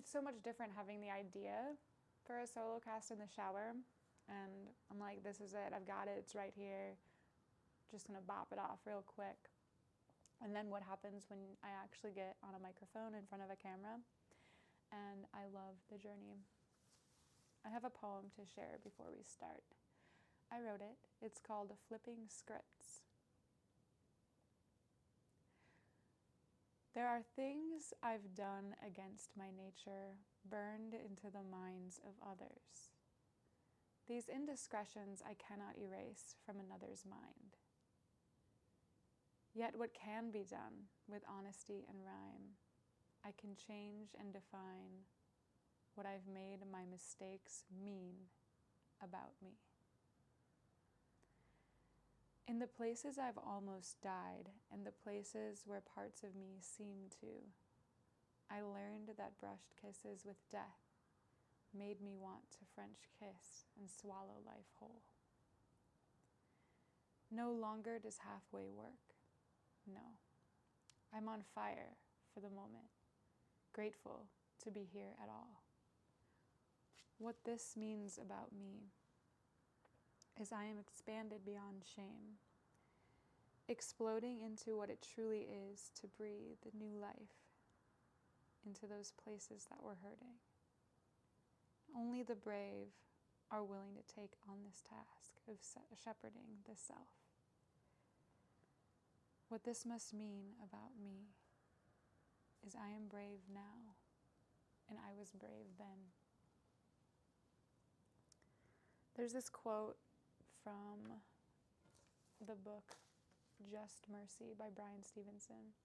it's so much different having the idea for a solo cast in the shower, and I'm like, this is it, I've got it, it's right here, just gonna bop it off real quick. And then what happens when I actually get on a microphone in front of a camera, and I love the journey. I have a poem to share before we start. I wrote it. It's called Flipping Scripts. There are things I've done against my nature, burned into the minds of others. These indiscretions I cannot erase from another's mind. Yet what can be done with honesty and rhyme, I can change and define what I've made my mistakes mean about me. In the places I've almost died, and the places where parts of me seem to, I learned that brushed kisses with death made me want to French kiss and swallow life whole. No longer does halfway work. No, I'm on fire for the moment, grateful to be here at all. What this means about me is I am expanded beyond shame, exploding into what it truly is to breathe new life into those places that were hurting. Only the brave are willing to take on this task of shepherding the self. What this must mean about me is I am brave now, and I was brave then. There's this quote from the book Just Mercy by Brian Stevenson,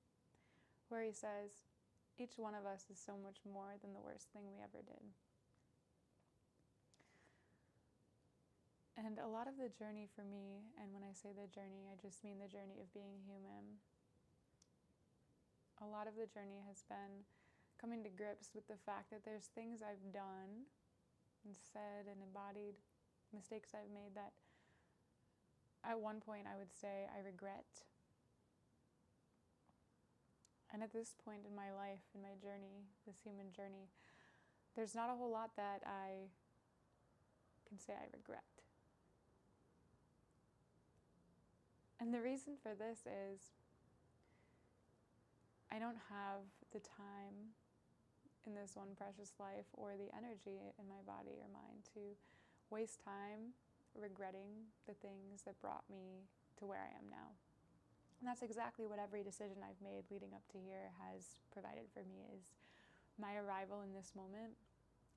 where he says, each one of us is so much more than the worst thing we ever did. And a lot of the journey for me, and when I say the journey, I just mean the journey of being human. A lot of the journey has been coming to grips with the fact that there's things I've done and said and embodied, mistakes I've made that at one point I would say I regret. And at this point in my life, in my journey, this human journey, there's not a whole lot that I can say I regret. And the reason for this is I don't have the time in this one precious life or the energy in my body or mind to waste time regretting the things that brought me to where I am now. And that's exactly what every decision I've made leading up to here has provided for me, is my arrival in this moment.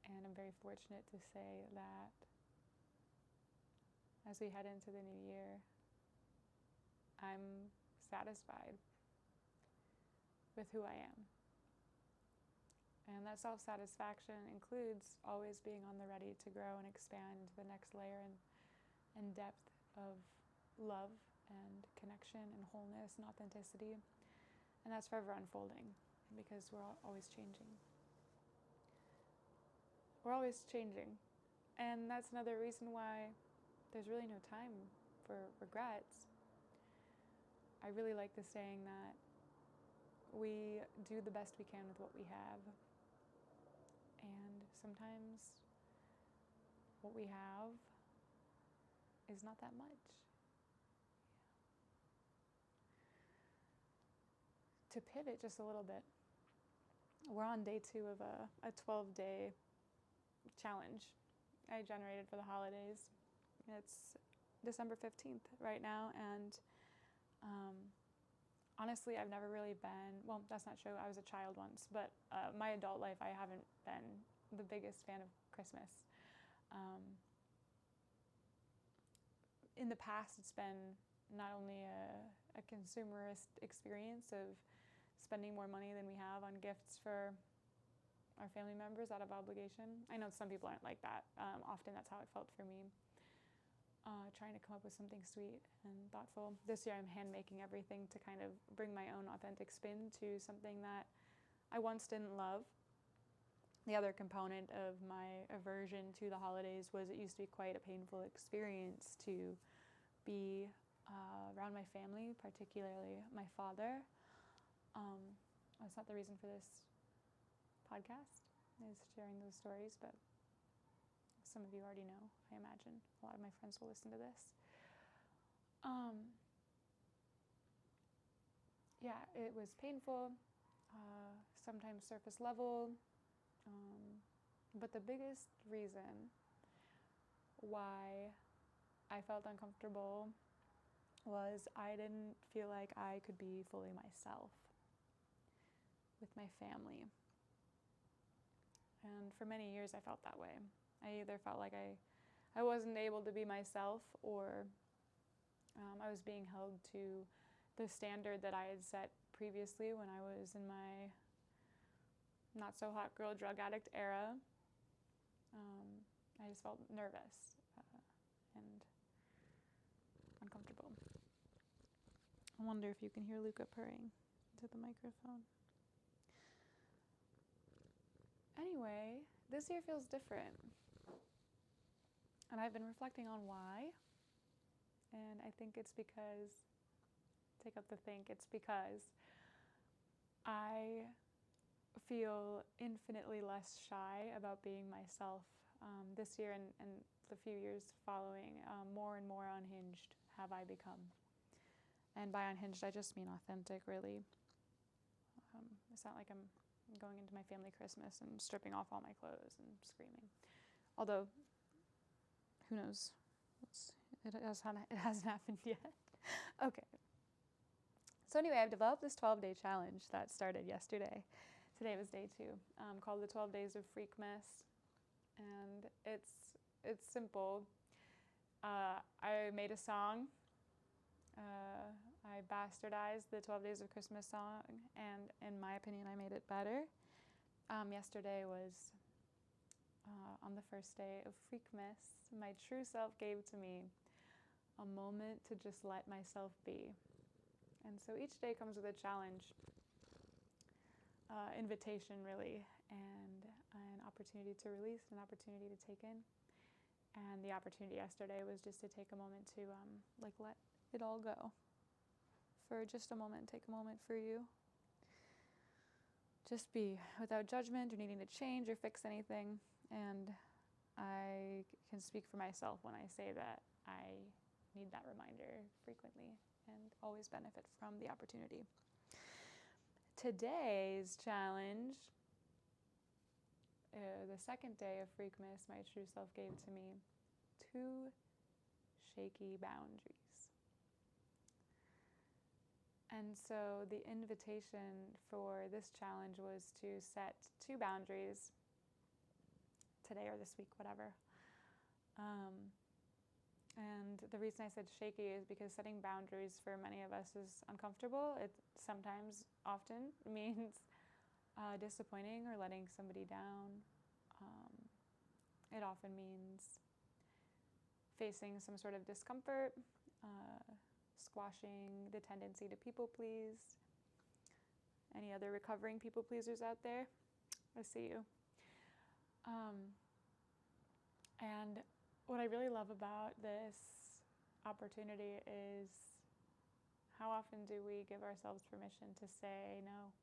And I'm very fortunate to say that as we head into the new year, I'm satisfied with who I am. And that self-satisfaction includes always being on the ready to grow and expand to the next layer and depth of love and connection and wholeness and authenticity. And that's forever unfolding because we're always changing. We're always changing. And that's another reason why there's really no time for regrets. I really like the saying that we do the best we can with what we have. And sometimes what we have is not that much. To pivot just a little bit, we're on day 2 of a 12-day challenge I generated for the holidays. It's December 15th right now, and honestly, I've never really been, well, that's not true, I was a child once, but my adult life, I haven't been the biggest fan of Christmas. In the past, it's been not only a consumerist experience of spending more money than we have on gifts for our family members out of obligation. I know some people aren't like that. Often that's how it felt for me. Trying to come up with something sweet and thoughtful. This year I'm hand-making everything to kind of bring my own authentic spin to something that I once didn't love. The other component of my aversion to the holidays was it used to be quite a painful experience to be around my family, particularly my father. That's not the reason for this podcast. is sharing those stories, but some of you already know, I imagine. A lot of my friends will listen to this. Yeah, it was painful, sometimes surface level, but the biggest reason why I felt uncomfortable was I didn't feel like I could be fully myself with my family. And for many years I felt that way. I either felt like I wasn't able to be myself, or I was being held to the standard that I had set previously when I was in my not so hot girl drug addict era. I just felt nervous and uncomfortable. I wonder if you can hear Luca purring into the microphone. Anyway, this year feels different. And I've been reflecting on why. And I think it's because, take up the think, it's because I feel infinitely less shy about being myself this year and the few years following. More and more unhinged have I become. And by unhinged, I just mean authentic, really. It's not like I'm going into my family Christmas and stripping off all my clothes and screaming. Although, who knows? It hasn't happened yet. Okay. So anyway, I've developed this 12-day challenge that started yesterday. Today was day 2, called the 12 Days of Freakmas. And it's simple. I made a song. I bastardized the 12 Days of Christmas song, and in my opinion, I made it better. Yesterday was on the first day of Freakmas. My true self gave to me a moment to just let myself be. And so each day comes with a challenge, invitation really, and an opportunity to release, an opportunity to take in. And the opportunity yesterday was just to take a moment to let it all go. For just a moment, take a moment for you. Just be without judgment or needing to change or fix anything. And I can speak for myself when I say that I need that reminder frequently and always benefit from the opportunity. Today's challenge, the second day of Freakmas, my true self gave to me 2 shaky boundaries. And so the invitation for this challenge was to set 2 boundaries today or this week, whatever. And the reason I said shaky is because setting boundaries for many of us is uncomfortable. It sometimes, often means disappointing or letting somebody down. It often means facing some sort of discomfort, squashing the tendency to people please. Any other recovering people pleasers out there? I see you. And what I really love about this opportunity is how often do we give ourselves permission to say no?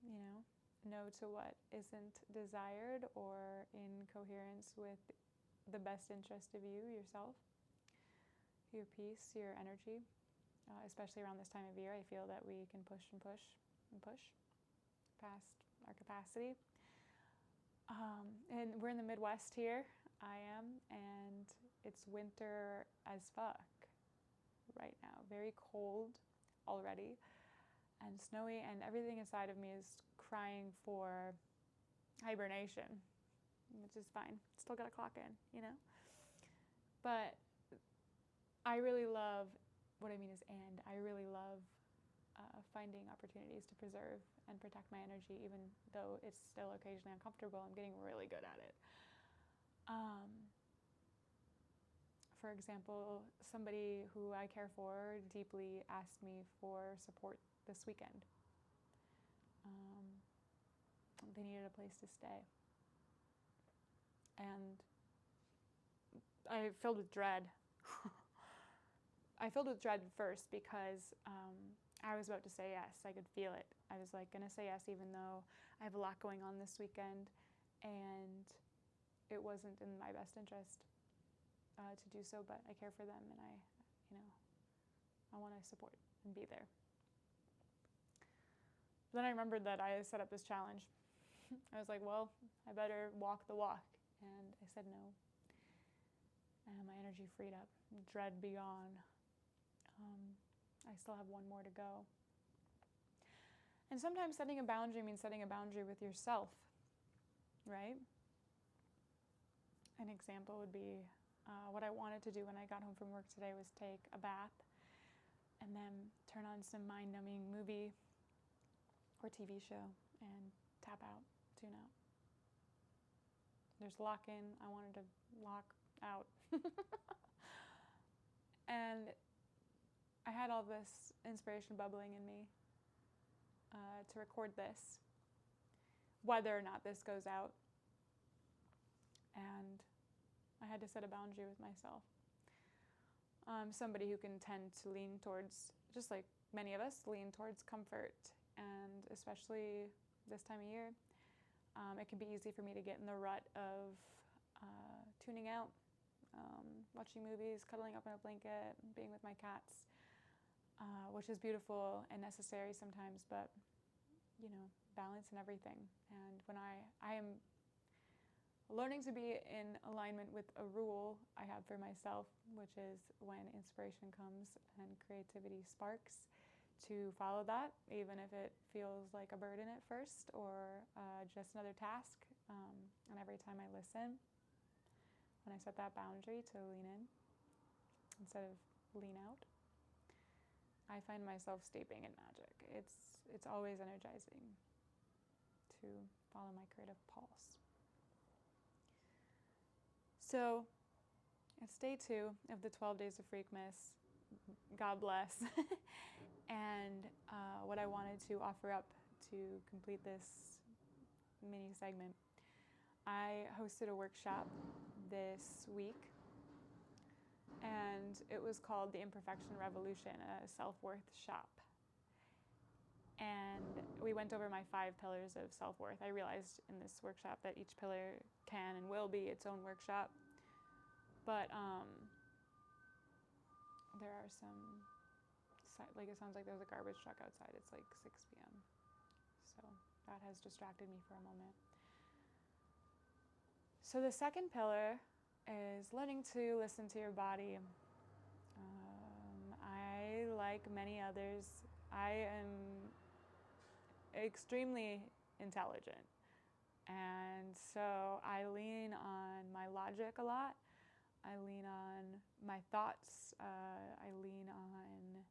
You know, no to what isn't desired or in coherence with the best interest of you, yourself, your peace, your energy. Especially around this time of year, I feel that we can push and push and push past our capacity. And we're in the Midwest here, I am, and it's winter as fuck right now. Very cold already and snowy, and everything inside of me is crying for hibernation, which is fine. Still gotta clock in, you know? But I really love, what I mean is I really love finding opportunities to preserve and protect my energy, even though it's still occasionally uncomfortable. I'm getting really good at it. For example, somebody who I care for deeply asked me for support this weekend. They needed a place to stay. And I filled with dread. I filled with dread first because I was about to say yes. I could feel it. I was like going to say yes, even though I have a lot going on this weekend, and it wasn't in my best interest to do so, but I care for them, and I want to support and be there. Then I remembered that I set up this challenge. I was like, well, I better walk the walk. And I said no. And my energy freed up. Dread be gone. I still have one more to go. And sometimes setting a boundary means setting a boundary with yourself, right? An example would be what I wanted to do when I got home from work today was take a bath and then turn on some mind-numbing movie or TV show and tap out, tune out. There's lock in. I wanted to lock out. And I had all this inspiration bubbling in me to record this, whether or not this goes out. And I had to set a boundary with myself. Somebody who can tend to lean towards, just like many of us, lean towards comfort. And especially this time of year, it can be easy for me to get in the rut of tuning out, watching movies, cuddling up in a blanket, being with my cats, which is beautiful and necessary sometimes, but, balance and everything. And when I am learning to be in alignment with a rule I have for myself, which is when inspiration comes and creativity sparks, to follow that, even if it feels like a burden at first or just another task. And every time I listen, when I set that boundary to lean in instead of lean out, I find myself steeping in magic. It's always energizing to follow my creative pulse. So it's day 2 of the 12 Days of Freakmas. God bless. And what I wanted to offer up to complete this mini segment, I hosted a workshop this week, and it was called The Imperfection Revolution, a self-worth shop. And we went over my 5 pillars of self-worth. I realized in this workshop that each pillar can and will be its own workshop, but there are some, it sounds like there's a garbage truck outside. It's like 6 p.m. So that has distracted me for a moment. So the second pillar is learning to listen to your body. I, like many others, I am extremely intelligent. And so I lean on my logic a lot. I lean on my thoughts. I lean on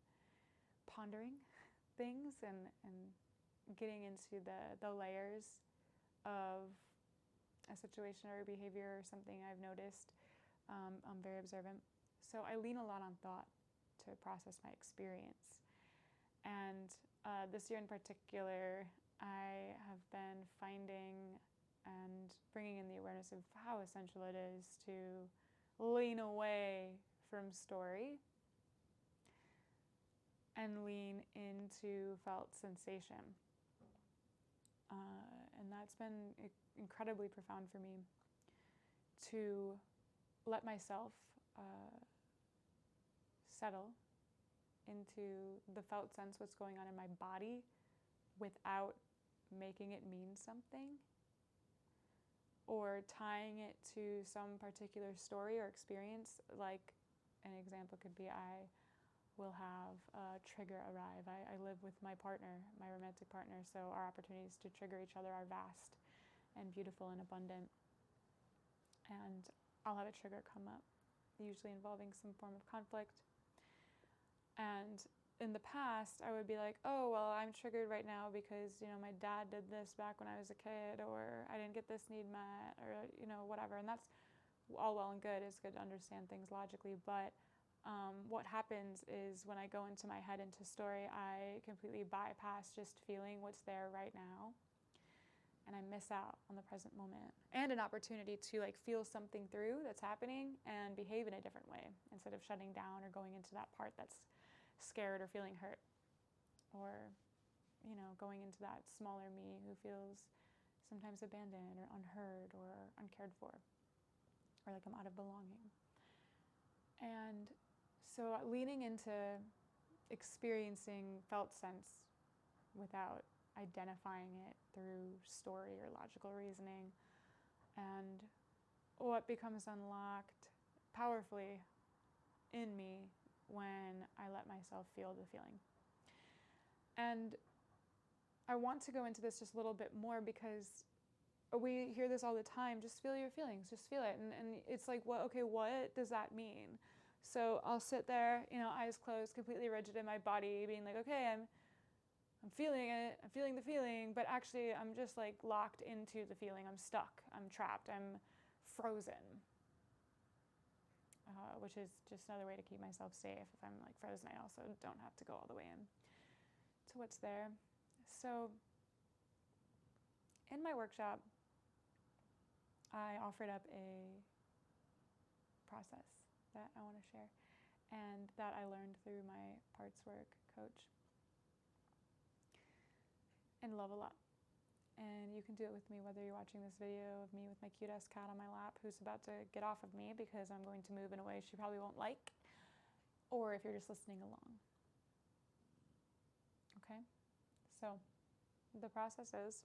pondering things and getting into the layers of a situation or a behavior or something I've noticed. I'm very observant. So I lean a lot on thought to process my experience. And this year in particular, I have been finding and bringing in the awareness of how essential it is to lean away from story and lean into felt sensation. And that's been incredibly profound for me, to let myself settle into the felt sense, what's going on in my body, without making it mean something or tying it to some particular story or experience. Like an example could be, I will have a trigger arrive. I live with my partner, my romantic partner, so our opportunities to trigger each other are vast and beautiful and abundant. And I'll have a trigger come up, usually involving some form of conflict. And in the past, I would be like, oh, well, I'm triggered right now because, my dad did this back when I was a kid, or I didn't get this need met, or, whatever. And that's all well and good. It's good to understand things logically. But what happens is when I go into my head, into story, I completely bypass just feeling what's there right now. And I miss out on the present moment and an opportunity to feel something through that's happening and behave in a different way instead of shutting down or going into that part that's scared or feeling hurt. or, going into that smaller me who feels sometimes abandoned or unheard or uncared for, or like I'm out of belonging. And so leaning into experiencing felt sense without identifying it through story or logical reasoning, and what becomes unlocked powerfully in me when I let myself feel the feeling. And I want to go into this just a little bit more because we hear this all the time, just feel your feelings, just feel it. And it's like, what does that mean? So I'll sit there, eyes closed, completely rigid in my body, being like, okay, I'm feeling it, I'm feeling the feeling, but actually I'm just like locked into the feeling. I'm stuck, I'm trapped, I'm frozen, which is just another way to keep myself safe. If I'm like frozen, I also don't have to go all the way in to what's there. So in my workshop, I offered up a process that I want to share and that I learned through my parts work coach and Level Up. And you can do it with me, whether you're watching this video of me with my cute-ass cat on my lap who's about to get off of me because I'm going to move in a way she probably won't like, or if you're just listening along. Okay? So the process is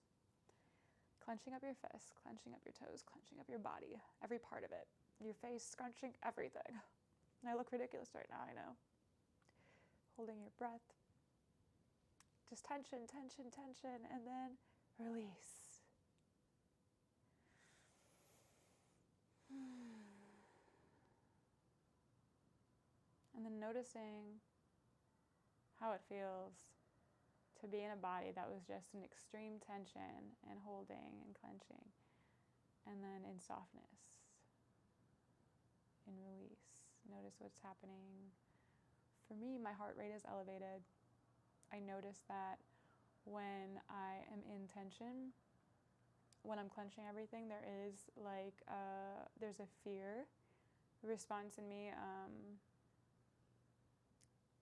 clenching up your fists, clenching up your toes, clenching up your body, every part of it. Your face, scrunching everything. And I look ridiculous right now, I know. Holding your breath. Just tension, tension, tension, and then release. And then noticing how it feels to be in a body that was just in extreme tension and holding and clenching. And then in softness, in release. Notice what's happening. For me, my heart rate is elevated. I notice that when I am in tension, when I'm clenching everything, there is there's a fear response in me.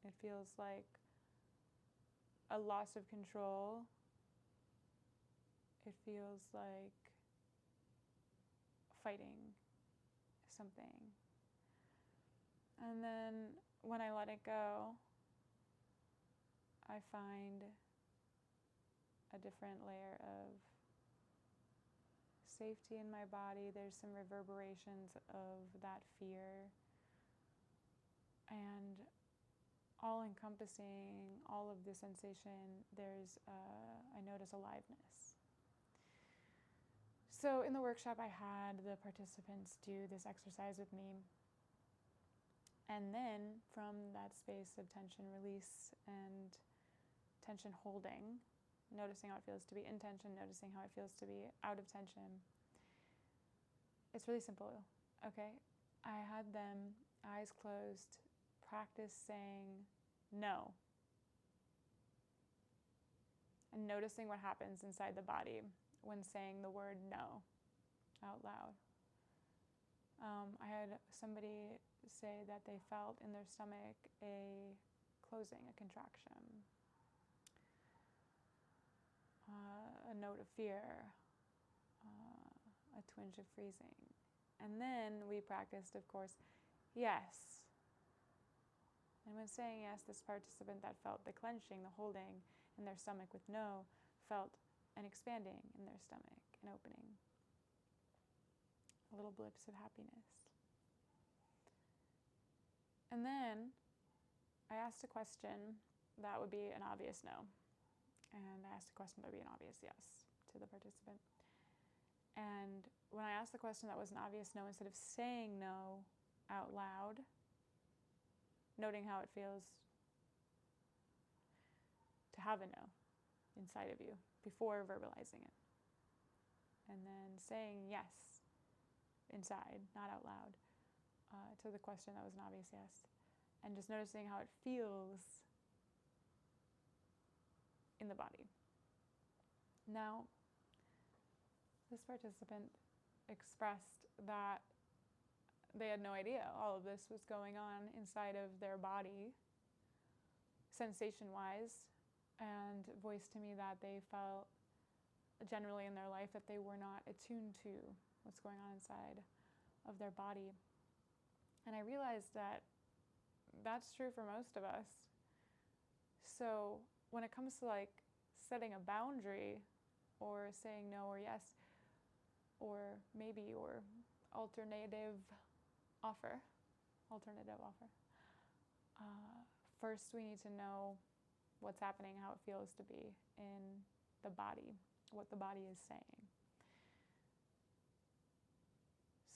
It feels like a loss of control. It feels like fighting something. And then when I let it go, I find a different layer of safety in my body. There's some reverberations of that fear, and all encompassing all of the sensation, I notice aliveness. So in the workshop, I had the participants do this exercise with me. And then from that space of tension release and tension holding, noticing how it feels to be in tension, noticing how it feels to be out of tension. It's really simple, okay? I had them, eyes closed, practice saying no. And noticing what happens inside the body when saying the word no out loud. I had somebody say that they felt in their stomach a closing, a contraction, a note of fear, a twinge of freezing. And then we practiced, of course, yes. And when saying yes, this participant that felt the clenching, the holding in their stomach with no, felt an expanding in their stomach, an opening, little blips of happiness. And then I asked a question that would be an obvious no. And I asked a question that would be an obvious yes to the participant. And when I asked the question that was an obvious no, instead of saying no out loud, noting how it feels to have a no inside of you before verbalizing it. And then saying yes inside, not out loud, to the question that was an obvious yes. And just noticing how it feels in the body. Now, this participant expressed that they had no idea all of this was going on inside of their body, sensation-wise, and voiced to me that they felt generally in their life that they were not attuned to what's going on inside of their body. And I realized that that's true for most of us. So when it comes to like setting a boundary or saying no or yes or maybe or alternative offer, first we need to know what's happening, how it feels to be in the body, what the body is saying.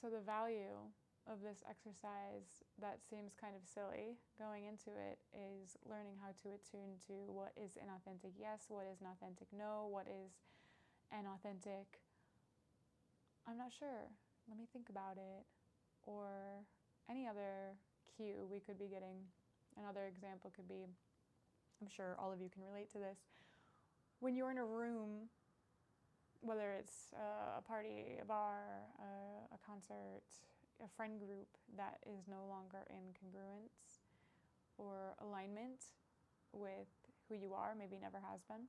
So the value of this exercise that seems kind of silly going into it is learning how to attune to what is an authentic yes, what is an authentic no, what is an authentic I'm not sure, let me think about it, or any other cue we could be getting. Another example could be, I'm sure all of you can relate to this, when you're in a room, whether it's a party, a bar, a concert, a friend group that is no longer in congruence or alignment with who you are, maybe never has been,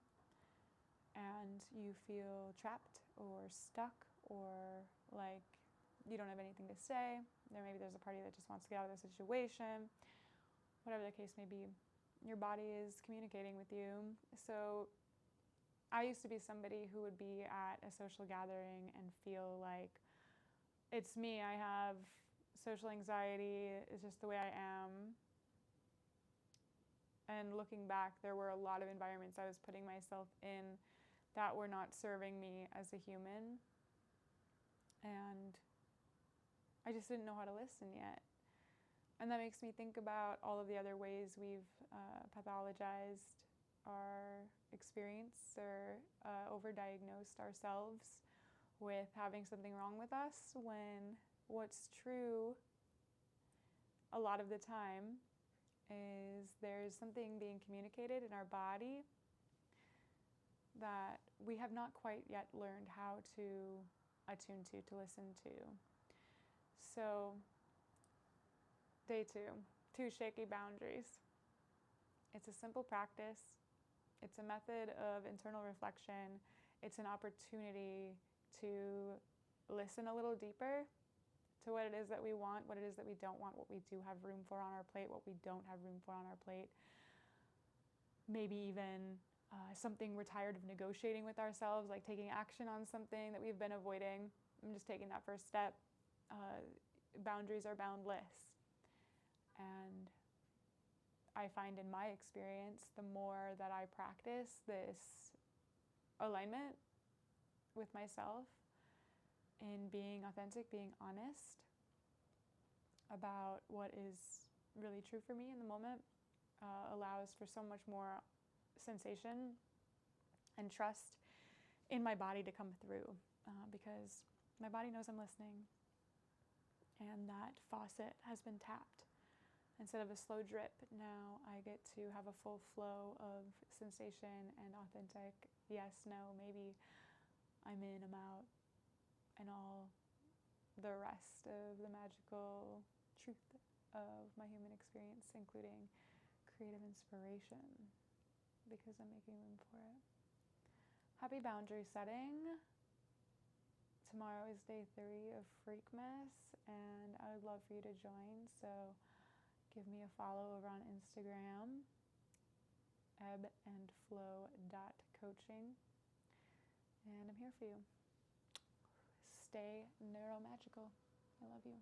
and you feel trapped or stuck or like you don't have anything to say, maybe there's a party that just wants to get out of the situation, whatever the case may be, your body is communicating with you. So I used to be somebody who would be at a social gathering and feel like it's me, I have social anxiety, it's just the way I am. And looking back, there were a lot of environments I was putting myself in that were not serving me as a human. And I just didn't know how to listen yet. And that makes me think about all of the other ways we've pathologized our experience or overdiagnosed ourselves with having something wrong with us, when what's true a lot of the time is there's something being communicated in our body that we have not quite yet learned how to attune to listen to. So, day 2 shaky boundaries. It's a simple practice. It's a method of internal reflection. It's an opportunity to listen a little deeper to what it is that we want, what it is that we don't want, what we do have room for on our plate, what we don't have room for on our plate. Maybe even something we're tired of negotiating with ourselves, like taking action on something that we've been avoiding. I'm just taking that first step. Boundaries are boundless. And I find in my experience, the more that I practice this alignment with myself in being authentic, being honest about what is really true for me in the moment, allows for so much more sensation and trust in my body to come through, because my body knows I'm listening and that faucet has been tapped. Instead of a slow drip, now I get to have a full flow of sensation and authentic yes, no, maybe, I'm in, I'm out, and all the rest of the magical truth of my human experience, including creative inspiration, because I'm making room for it. Happy boundary setting. Tomorrow is day 3 of Freakmas, and I would love for you to join, so give me a follow over on Instagram, ebbandflow.coaching, and I'm here for you. Stay neuromagical. I love you.